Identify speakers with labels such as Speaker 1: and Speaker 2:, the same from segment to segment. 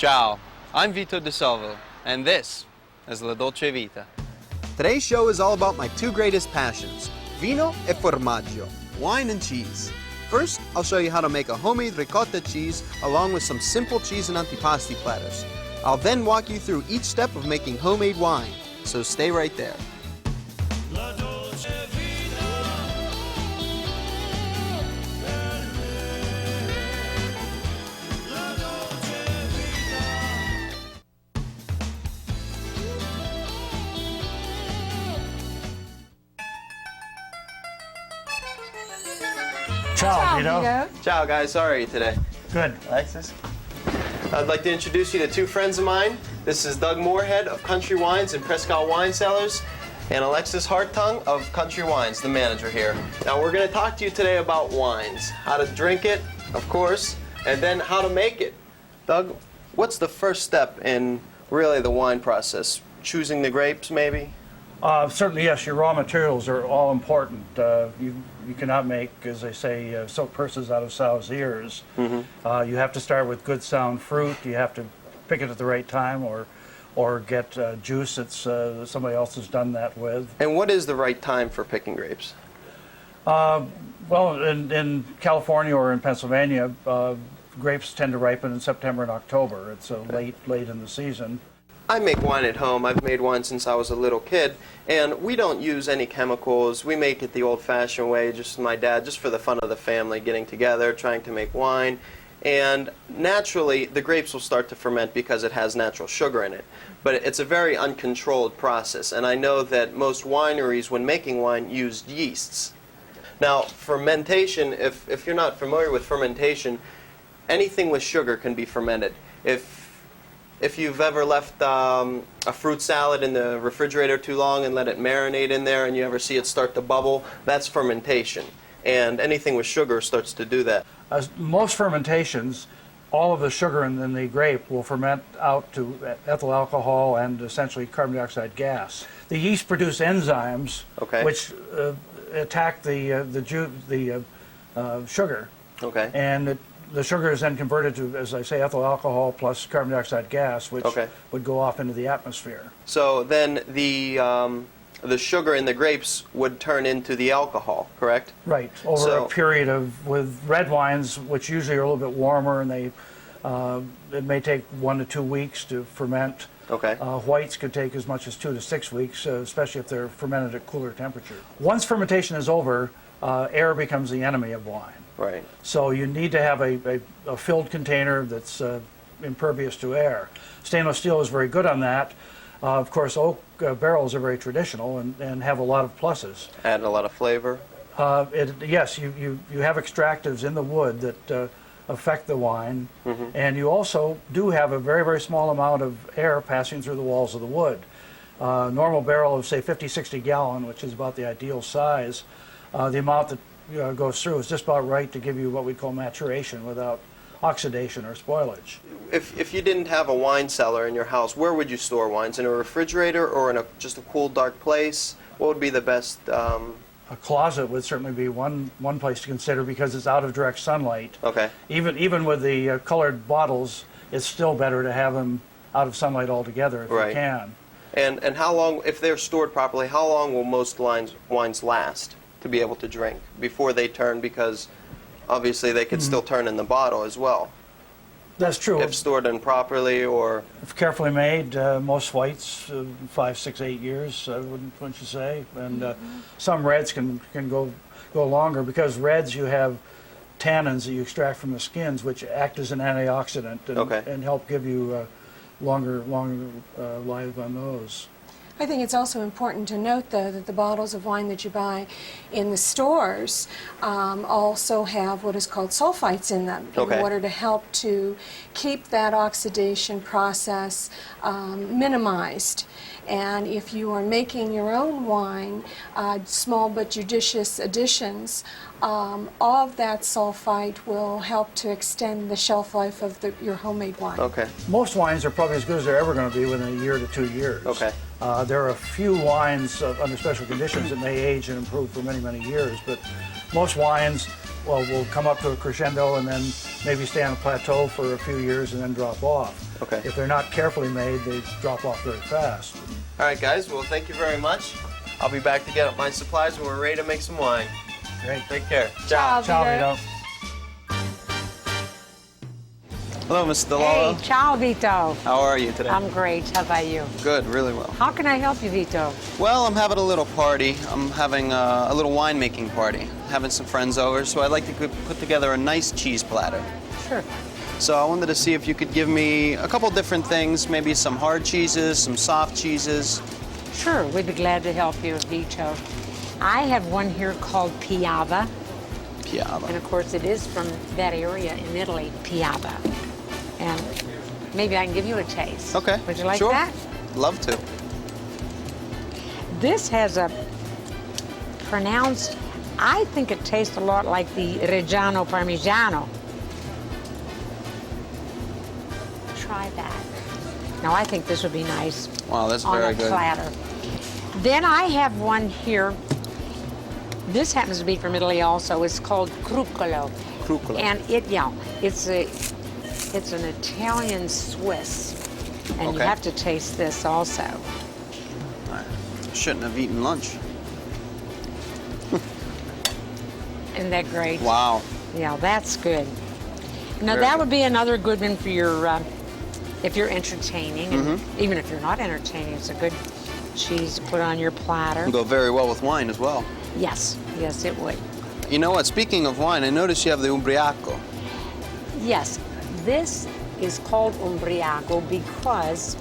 Speaker 1: Ciao, I'm Vito DiSalvo, and this is La Dolce Vita.
Speaker 2: Today's show is all about my two greatest passions, vino e formaggio, wine and cheese. First, I'll show you how to make a homemade ricotta cheese along with some simple cheese and antipasti platters. I'll then walk you through each step of making homemade wine, so stay right there.
Speaker 3: La dolce vita per me. La dolce vita.
Speaker 4: Ciao, Vito.
Speaker 1: Ciao guys, how are you today?
Speaker 4: Good.
Speaker 1: Alexis? I'd like to introduce you to two friends of mine. This is Doug Moorehead of Country Wines and Presque Wine Cellars, and Alexis Heartung of Country Wines, the manager here. Now we're going to talk to you today about wines, how to drink it, of course, and then how to make it. Doug, what's the first step in really the wine process? Choosing the grapes, maybe?
Speaker 4: Certainly, yes, your raw materials are all important. You cannot make, as they say, silk purses out of sow's ears. Mm-hmm. You have to start with good sound fruit. You have to pick it at the right time or get juice that's somebody else has done that with.
Speaker 1: And what is the right time for picking grapes?
Speaker 4: Well, in California or in Pennsylvania, grapes tend to ripen in September and October. It's late in the season.
Speaker 1: I make wine at home. I've made wine since I was a little kid, and we don't use any chemicals. We make it the old-fashioned way, just my dad, just for the fun of the family, getting together, trying to make wine. And naturally, the grapes will start to ferment because it has natural sugar in it. But it's a very uncontrolled process, and I know that most wineries, when making wine, use yeasts. Now, fermentation, if you're not familiar with fermentation, anything with sugar can be fermented. If you've ever left a fruit salad in the refrigerator too long and let it marinate in there and you ever see it start to bubble, that's fermentation. And anything with sugar starts to do that.
Speaker 4: Most fermentations, all of the sugar in the grape will ferment out to ethyl alcohol and essentially carbon dioxide gas. The yeast produce enzymes which attack the sugar. Okay. And the sugar is then converted to, as I say, ethyl alcohol plus carbon dioxide gas, which would go off into the atmosphere.
Speaker 1: So then the sugar in the grapes would turn into the alcohol, correct?
Speaker 4: Right. Over a period with red wines, which usually are a little bit warmer, and it may take 1 to 2 weeks to ferment. Okay. Whites could take as much as 2 to 6 weeks, especially if they're fermented at cooler temperature. Once fermentation is over, air becomes the enemy of wine.
Speaker 1: Right.
Speaker 4: So you need to have a filled container that's impervious to air. Stainless steel is very good on that. Of course, oak barrels are very traditional and have a lot of pluses.
Speaker 1: Add a lot of flavor?
Speaker 4: Yes, you have extractives in the wood that affect the wine, and you also do have a very, very small amount of air passing through the walls of the wood. Normal barrel of, say, 50, 60 gallon, which is about the ideal size, the amount that goes through is just about right to give you what we call maturation without oxidation or spoilage.
Speaker 1: If you didn't have a wine cellar in your house, where would you store wines? In a refrigerator or in just a cool, dark place? What would be the best? A
Speaker 4: closet would certainly be one place to consider because it's out of direct sunlight. Okay. Even with the colored bottles, it's still better to have them out of sunlight altogether if you can.
Speaker 1: And how long, if they're stored properly, how long will most wines last to be able to drink before they turn? Because obviously they could still turn in the bottle as well.
Speaker 4: That's true.
Speaker 1: If stored improperly or...
Speaker 4: If carefully made, most whites, 5, 6, 8 years, wouldn't you say? And some reds can go longer because reds you have tannins that you extract from the skins which act as an antioxidant and help give you longer life on those.
Speaker 5: I think it's also important to note, though, that the bottles of wine that you buy in the stores also have what is called sulfites in them in order to help to keep that oxidation process minimized. And if you are making your own wine, small but judicious additions of that sulfite will help to extend the shelf life of your homemade wine.
Speaker 4: Okay. Most wines are probably as good as they're ever going to be within a year to 2 years. Okay. There are a few wines under special conditions that may age and improve for many, many years, but most wines will come up to a crescendo and then maybe stay on a plateau for a few years and then drop off.
Speaker 1: Okay.
Speaker 4: If they're not carefully made, they drop off very fast.
Speaker 1: All right, guys. Well, thank you very much. I'll be back to get up my supplies when we're ready to make some wine.
Speaker 4: Great.
Speaker 1: Take care.
Speaker 5: Ciao,
Speaker 4: Ciao,
Speaker 5: Vito.
Speaker 4: Vito.
Speaker 1: Hello, Mr. DeLallo.
Speaker 6: Hey, ciao, Vito.
Speaker 1: How are you today?
Speaker 6: I'm great. How about you?
Speaker 1: Good, really well.
Speaker 6: How can I help you, Vito?
Speaker 2: Well, I'm having a little party. I'm having a little winemaking party. Having some friends over, so I'd like to put together a nice cheese platter.
Speaker 6: Sure.
Speaker 2: So I wanted to see if you could give me a couple different things, maybe some hard cheeses, some soft cheeses.
Speaker 6: Sure, we'd be glad to help you, Vito. I have one here called Piava, and
Speaker 2: Piava.
Speaker 6: of course it is from that area in Italy, Piava. And maybe I can give you a taste.
Speaker 2: Okay.
Speaker 6: Would you like
Speaker 2: sure.
Speaker 6: that?
Speaker 2: Love to.
Speaker 6: This has a pronounced, I think it tastes a lot like the Reggiano Parmigiano. Try that. Now I think this would be nice.
Speaker 2: Wow, that's
Speaker 6: on
Speaker 2: very
Speaker 6: a
Speaker 2: good.
Speaker 6: platter. Then I have one here. This happens to be from Italy also. It's called Cruccolo.
Speaker 2: Cruccolo.
Speaker 6: And it's an Italian Swiss. And you
Speaker 2: Okay.
Speaker 6: have to taste this also.
Speaker 2: I shouldn't have eaten lunch.
Speaker 6: Isn't that great?
Speaker 2: Wow.
Speaker 6: Yeah, that's good. Now
Speaker 2: Very
Speaker 6: that
Speaker 2: good.
Speaker 6: would be another good one for your, if you're entertaining. And
Speaker 2: Mm-hmm.
Speaker 6: even if you're not entertaining, it's a good cheese to put on your platter.
Speaker 2: It'll go very well with wine as well.
Speaker 6: Yes, yes, it would.
Speaker 2: You know what? Speaking of wine, I noticed you have the Umbriaco.
Speaker 6: Yes, this is called Umbriaco because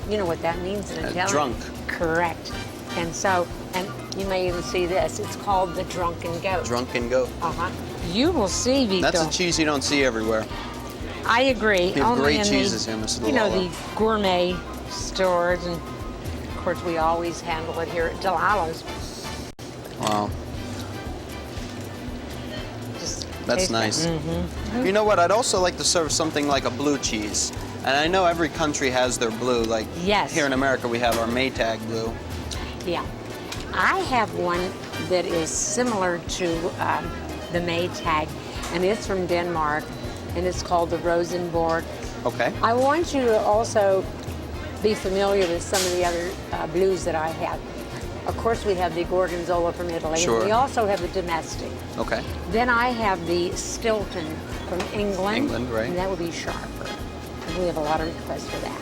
Speaker 6: you know what that means in Italian?
Speaker 2: Drunk.
Speaker 6: Correct. And so, and you may even see this, it's called the Drunken Goat.
Speaker 2: Drunken Goat.
Speaker 6: Uh-huh. You will see, Vito.
Speaker 2: That's a cheese you don't see everywhere.
Speaker 6: I agree.
Speaker 2: You have
Speaker 6: Only
Speaker 2: great
Speaker 6: in
Speaker 2: cheeses
Speaker 6: the,
Speaker 2: here, Mr.
Speaker 6: You know,
Speaker 2: DeLallo.
Speaker 6: the gourmet stores, and of course we always handle it here at DeLallo's.
Speaker 2: Wow.
Speaker 6: Just
Speaker 2: That's
Speaker 6: taste
Speaker 2: nice.
Speaker 6: it. Mm-hmm.
Speaker 2: You know what? I'd also like to serve something like a blue cheese. And I know every country has their blue. Like
Speaker 6: Yes.
Speaker 2: here in America, we have our Maytag blue.
Speaker 6: Yeah. I have one that is similar to the Maytag, and it's from Denmark, and it's called the Rosenborg.
Speaker 2: Okay.
Speaker 6: I want you to also be familiar with some of the other blues that I have. Of course, we have the Gorgonzola from Italy,
Speaker 2: Sure.
Speaker 6: and we also have the Domestic.
Speaker 2: Okay.
Speaker 6: Then I have the Stilton from England.
Speaker 2: England, right.
Speaker 6: And that would be sharper. And we have a lot of requests for that.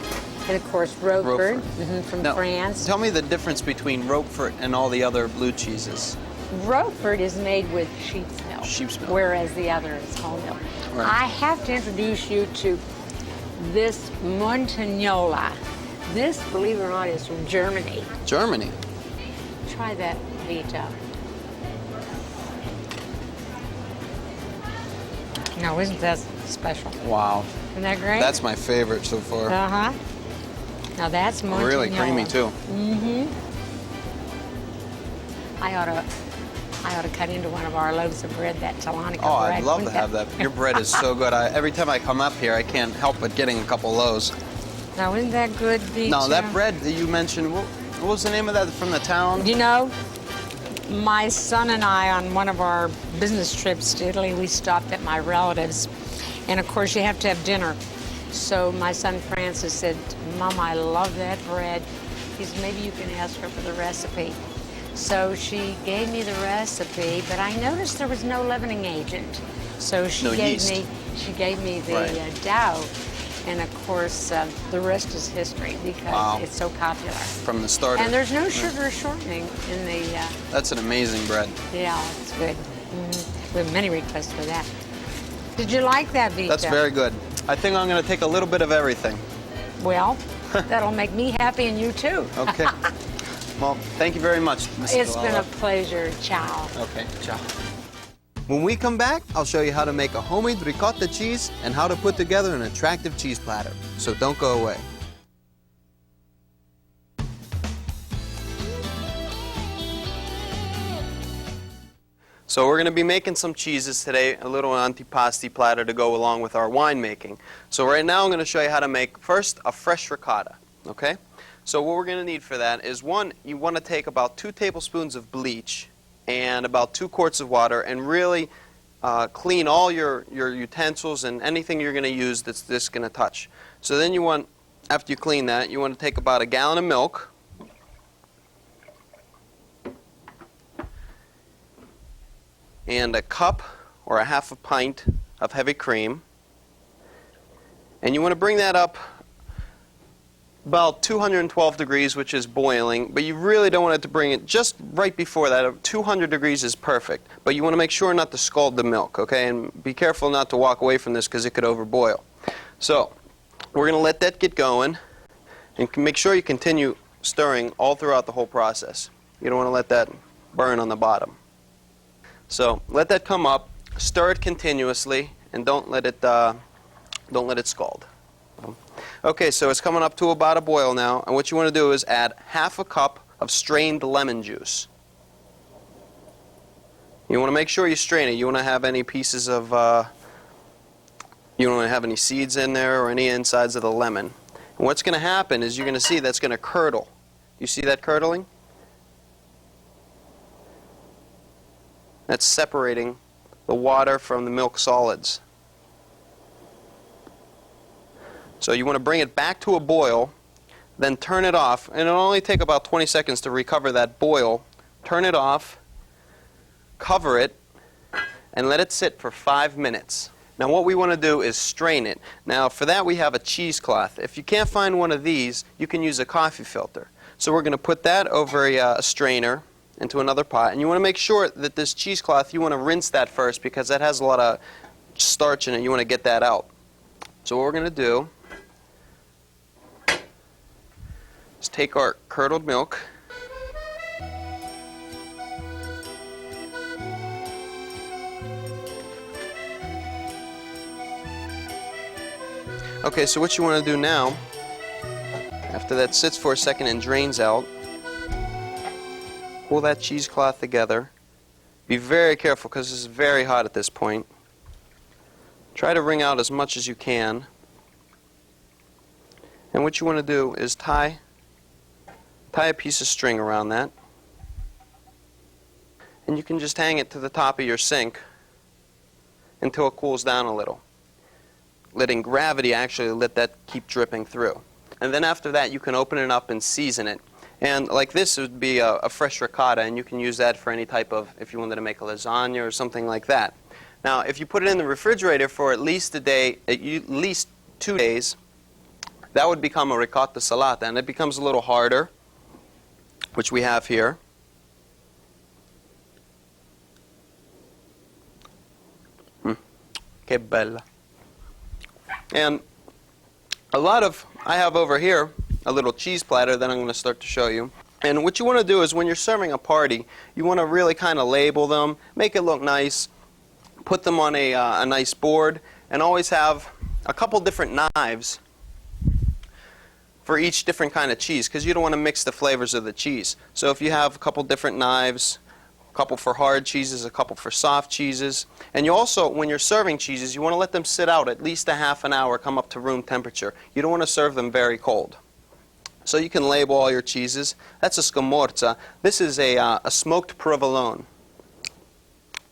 Speaker 6: And of course, Roquefort, from
Speaker 2: Now,
Speaker 6: France.
Speaker 2: tell me the difference between Roquefort and all the other blue cheeses.
Speaker 6: Roquefort is made with sheep's milk.
Speaker 2: Sheep's milk.
Speaker 6: Whereas the other is whole milk.
Speaker 2: Right.
Speaker 6: I have to introduce you to this Montagnola. This, believe it or not, is from Germany.
Speaker 2: Germany.
Speaker 6: Try that, Vito. Now, isn't that special?
Speaker 2: Wow.
Speaker 6: Isn't that great?
Speaker 2: That's my favorite so far.
Speaker 6: Uh-huh. Now that's Montagnola.
Speaker 2: Really creamy too.
Speaker 6: I ought to cut into one of our loaves of bread, that Talonica
Speaker 2: Oh,
Speaker 6: bread.
Speaker 2: I'd love to
Speaker 6: Wouldn't
Speaker 2: have that. Your bread is so good. Every time I come up here, I can't help but getting a couple loaves.
Speaker 6: Now, isn't that good, Vito?
Speaker 2: Now, that bread that you mentioned, what was the name of that from the town?
Speaker 6: You know, my son and I, on one of our business trips to Italy, we stopped at my relatives. And of course, you have to have dinner. So my son Francis said, Mom, I love that bread. He said, maybe you can ask her for the recipe. So she gave me the recipe, but I noticed there was no leavening agent. So she
Speaker 2: No
Speaker 6: gave
Speaker 2: yeast.
Speaker 6: me the
Speaker 2: Right.
Speaker 6: dough. And of course, the rest is history because
Speaker 2: Wow.
Speaker 6: it's so popular.
Speaker 2: From the starter.
Speaker 6: And there's no sugar shortening in the,
Speaker 2: That's an amazing bread.
Speaker 6: yeah, it's good. We have many requests for that. Did you like that, Vito?
Speaker 2: That's very good. I think I'm going to take a little bit of everything.
Speaker 6: Well, that'll make me happy and you too.
Speaker 2: Okay. Well, thank you very much, Mrs.
Speaker 6: It's been a
Speaker 2: DeLallo.
Speaker 6: pleasure. Ciao.
Speaker 2: Okay, ciao. When we come back, I'll show you how to make a homemade ricotta cheese and how to put together an attractive cheese platter. So don't go away.
Speaker 1: So we're going to be making some cheeses today, a little antipasti platter to go along with our winemaking. So right now I'm going to show you how to make first a fresh ricotta, okay? So what we're going to need for that is one, you want to take about 2 tablespoons of bleach and about 2 quarts of water and really clean all your utensils and anything you're going to use that's this going to touch. So then you want, after you clean that, you want to take about a gallon of milk. And a cup or a half a pint of heavy cream. And you want to bring that up about 212 degrees, which is boiling, but you really don't want it to bring it just right before that. 200 degrees is perfect, but you want to make sure not to scald the milk, okay? And be careful not to walk away from this because it could overboil. So we're going to let that get going, and make sure you continue stirring all throughout the whole process. You don't want to let that burn on the bottom. So let that come up, stir it continuously, and don't let it scald. Okay, so it's coming up to about a boil now, and what you want to do is add half a cup of strained lemon juice. You want to make sure you strain it. You want to have any pieces of, you don't want to have any seeds in there or any insides of the lemon. And what's going to happen is you're going to see that's going to curdle. You see that curdling? That's separating the water from the milk solids. So you want to bring it back to a boil, then turn it off, and it'll only take about 20 seconds to recover that boil. Turn it off, cover it, and let it sit for 5 minutes. Now what we want to do is strain it. Now for that we have a cheesecloth. If you can't find one of these, you can use a coffee filter. So we're going to put that over a strainer into another pot, and you want to make sure that this cheesecloth, you want to rinse that first because that has a lot of starch in it. You want to get that out. So what we're going to do is take our curdled milk, okay, so what you want to do now, after that sits for a second and drains out, pull that cheesecloth together. Be very careful because this is very hot at this point. Try to wring out as much as you can. And what you want to do is tie a piece of string around that. And you can just hang it to the top of your sink until it cools down a little. Letting gravity actually let that keep dripping through. And then after that you can open it up and season it. And like this would be a fresh ricotta, and you can use that for any type of, if you wanted to make a lasagna or something like that. Now if you put it in the refrigerator for at least a day, at least 2 days, that would become a ricotta salata, and it becomes a little harder, which we have here. Que bella. And I have over here a little cheese platter that I'm going to start to show you. And what you want to do is when you're serving a party, you want to really kind of label them, make it look nice, put them on a nice board, and always have a couple different knives for each different kind of cheese, because you don't want to mix the flavors of the cheese. So if you have a couple different knives, a couple for hard cheeses, a couple for soft cheeses, and you also, when you're serving cheeses, you want to let them sit out at least a half an hour, come up to room temperature. You don't want to serve them very cold. So you can label all your cheeses. That's a scamorza. This is a smoked provolone.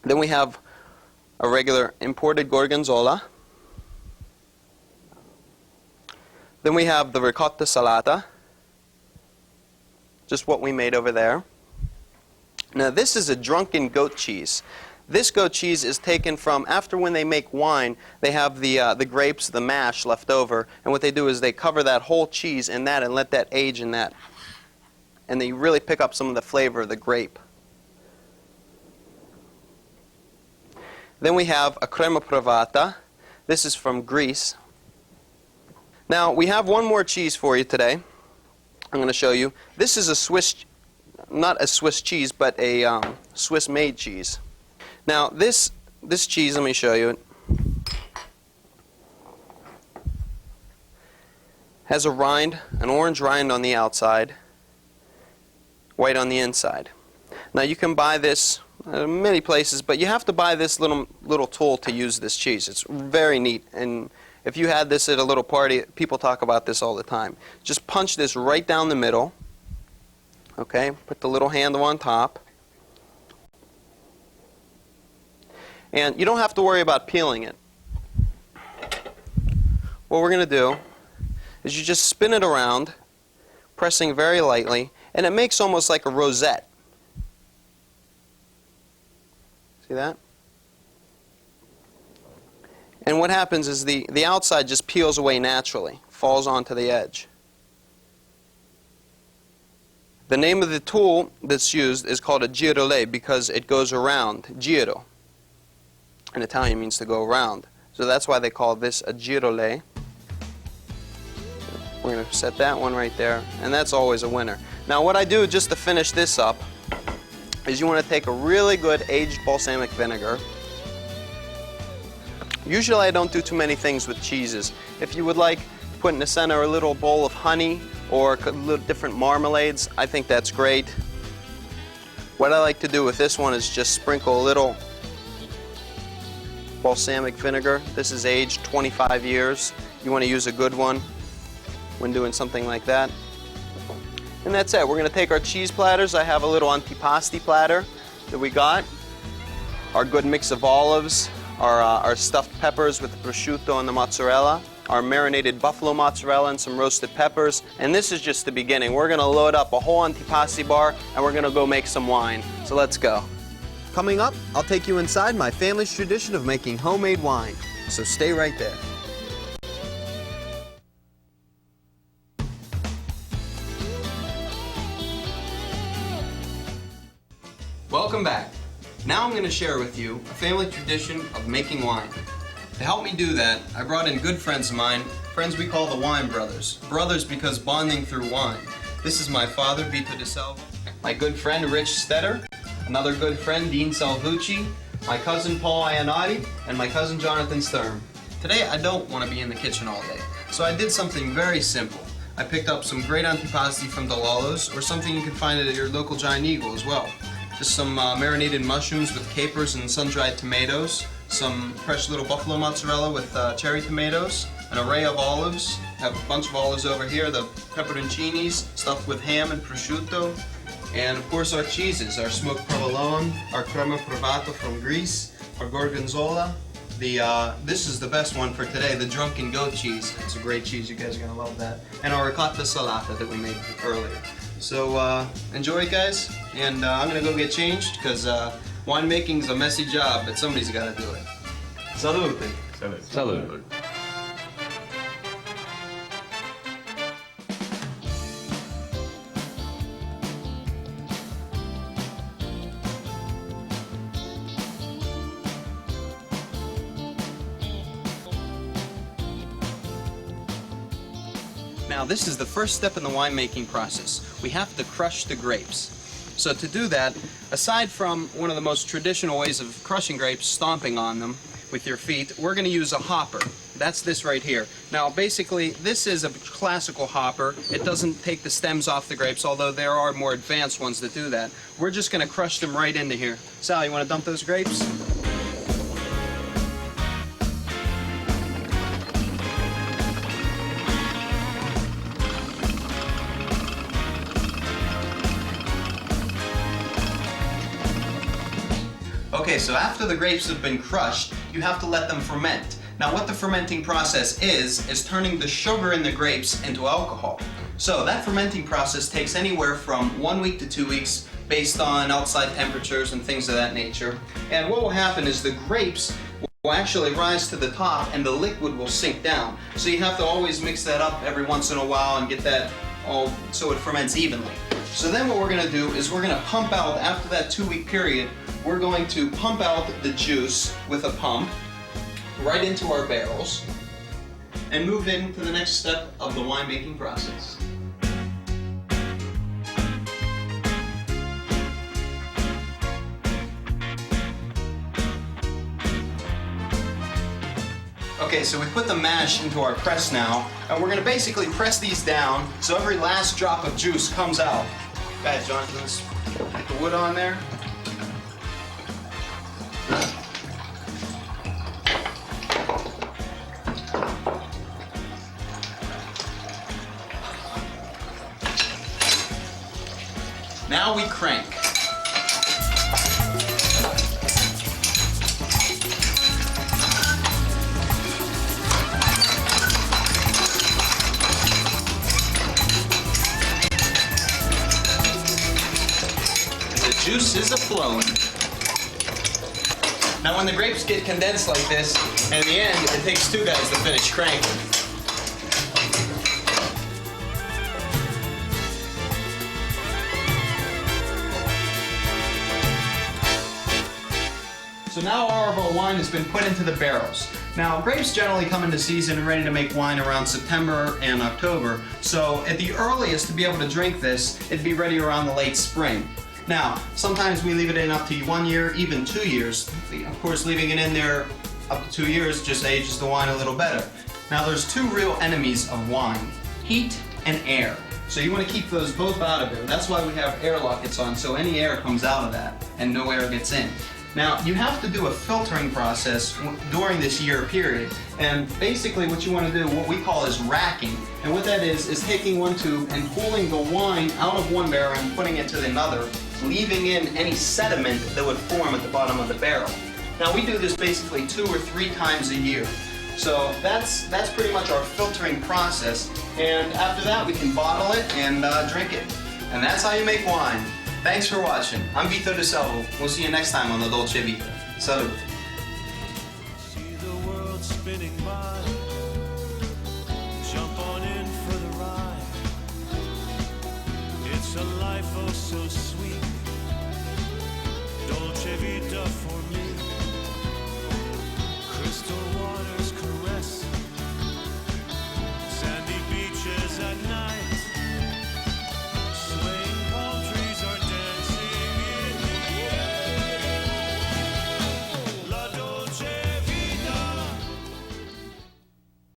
Speaker 1: Then we have a regular imported gorgonzola. Then we have the ricotta salata, just what we made over there. Now this is a drunken goat cheese. This goat cheese is taken from, after when they make wine, they have the grapes, the mash left over, and what they do is they cover that whole cheese in that and let that age in that. And they really pick up some of the flavor of the grape. Then we have a crema provata. This is from Greece. Now we have one more cheese for you today. I'm going to show you. This is a Swiss, not a Swiss cheese, but a Swiss-made cheese. Now this cheese, let me show you it, has a rind, an orange rind on the outside, white on the inside. Now you can buy this at many places, but you have to buy this little tool to use this cheese. It's very neat, and if you had this at a little party, people talk about this all the time. Just punch this right down the middle. Okay, put the little handle on top. And you don't have to worry about peeling it. What we're going to do is you just spin it around, pressing very lightly, and it makes almost like a rosette. See that? And what happens is the outside just peels away naturally, falls onto the edge. The name of the tool that's used is called a girolè because it goes around. Giro in Italian means to go around. So that's why they call this a girolè. We're going to set that one right there, and that's always a winner. Now what I do just to finish this up is you want to take a really good aged balsamic vinegar. Usually I don't do too many things with cheeses. If you would like, put in the center a little bowl of honey or little different marmalades, I think that's great. What I like to do with this one is just sprinkle a little balsamic vinegar. This is aged 25 years. You want to use a good one when doing something like that. And that's it. We're going to take our cheese platters. I have a little antipasti platter that we got. Our good mix of olives, our stuffed peppers with the prosciutto and the mozzarella, our marinated buffalo mozzarella and some roasted peppers. And this is just the beginning. We're going to load up a whole antipasti bar and we're going to go make some wine. So let's go.
Speaker 2: Coming up, I'll take you inside my family's tradition of making homemade wine. So stay right there.
Speaker 1: Welcome back. Now I'm going to share with you a family tradition of making wine. To help me do that, I brought in good friends of mine, friends we call the Wine Brothers. Brothers because bonding through wine. This is my father, Vito DiSalvo, my good friend, Rich Stetar, another good friend, Dean Salvucci, my cousin, Paul Ionadi, and my cousin, Jonathan Sturm. Today, I don't want to be in the kitchen all day, so I did something very simple. I picked up some great antipasti from DeLallo's, or something you can find at your local Giant Eagle as well. Just some marinated mushrooms with capers and sun-dried tomatoes, some fresh little buffalo mozzarella with cherry tomatoes, an array of olives. I have a bunch of olives over here, the pepperoncinis stuffed with ham and prosciutto, and of course our cheeses, our smoked provolone, our crema provato from Greece, our gorgonzola. This is the best one for today, the drunken goat cheese. It's a great cheese, you guys are going to love that. And our ricotta salata that we made earlier. So enjoy it, guys, and I'm going to go get changed because winemaking is a messy job, but somebody's got to do it. Salute.
Speaker 7: Salute.
Speaker 1: Now this is the first step in the winemaking process. We have to crush the grapes. So to do that, aside from one of the most traditional ways of crushing grapes, stomping on them with your feet, we're going to use a hopper. That's this right here. Now basically this is a classical hopper. It doesn't take the stems off the grapes, although there are more advanced ones that do that. We're just going to crush them right into here. Sal, you want to dump those grapes? Okay, so after the grapes have been crushed, you have to let them ferment. Now what the fermenting process is turning the sugar in the grapes into alcohol. So that fermenting process takes anywhere from 1 week to 2 weeks based on outside temperatures and things of that nature. And what will happen is the grapes will actually rise to the top and the liquid will sink down. So you have to always mix that up every once in a while and get that all so it ferments evenly. So then what we're going to do is we're going to pump out, after that 2-week period, we're going to pump out the juice with a pump right into our barrels and move into the next step of the winemaking process. Okay, so we put the mash into our press now, and we're going to basically press these down so every last drop of juice comes out. Guys, Jonathan, let's get the wood on there. Now we crank.
Speaker 2: juices are flowing. Now when the grapes get condensed like this, in the end, it takes two guys to finish cranking. So now all of our wine has been put into the barrels. Now grapes generally come into season and ready to make wine around September and October. So at the earliest to be able to drink this, it'd be ready around the late spring. Now, sometimes we leave it in up to 1 year, even 2 years. Of course, leaving it in there up to 2 years just ages the wine a little better. Now there's two real enemies of wine, heat and air. So you want to keep those both out of it. That's why we have air lockets on, so any air comes out of that and no air gets in. Now, you have to do a filtering process during this year period. And basically what you want to do, what we call is racking. And what that is taking one tube and pulling the wine out of one barrel and putting it to another, leaving in any sediment that would form at the bottom of the barrel. Now, we do this basically 2 or 3 times a year. So that's pretty much our filtering process. And after that, we can bottle it and drink it. And that's how you make wine. Thanks for watching. I'm Vito DiSalvo. We'll see you next time on the Dolce Vita. Salud.
Speaker 3: See the world spinning by. Jump on in for the ride. It's a life oh so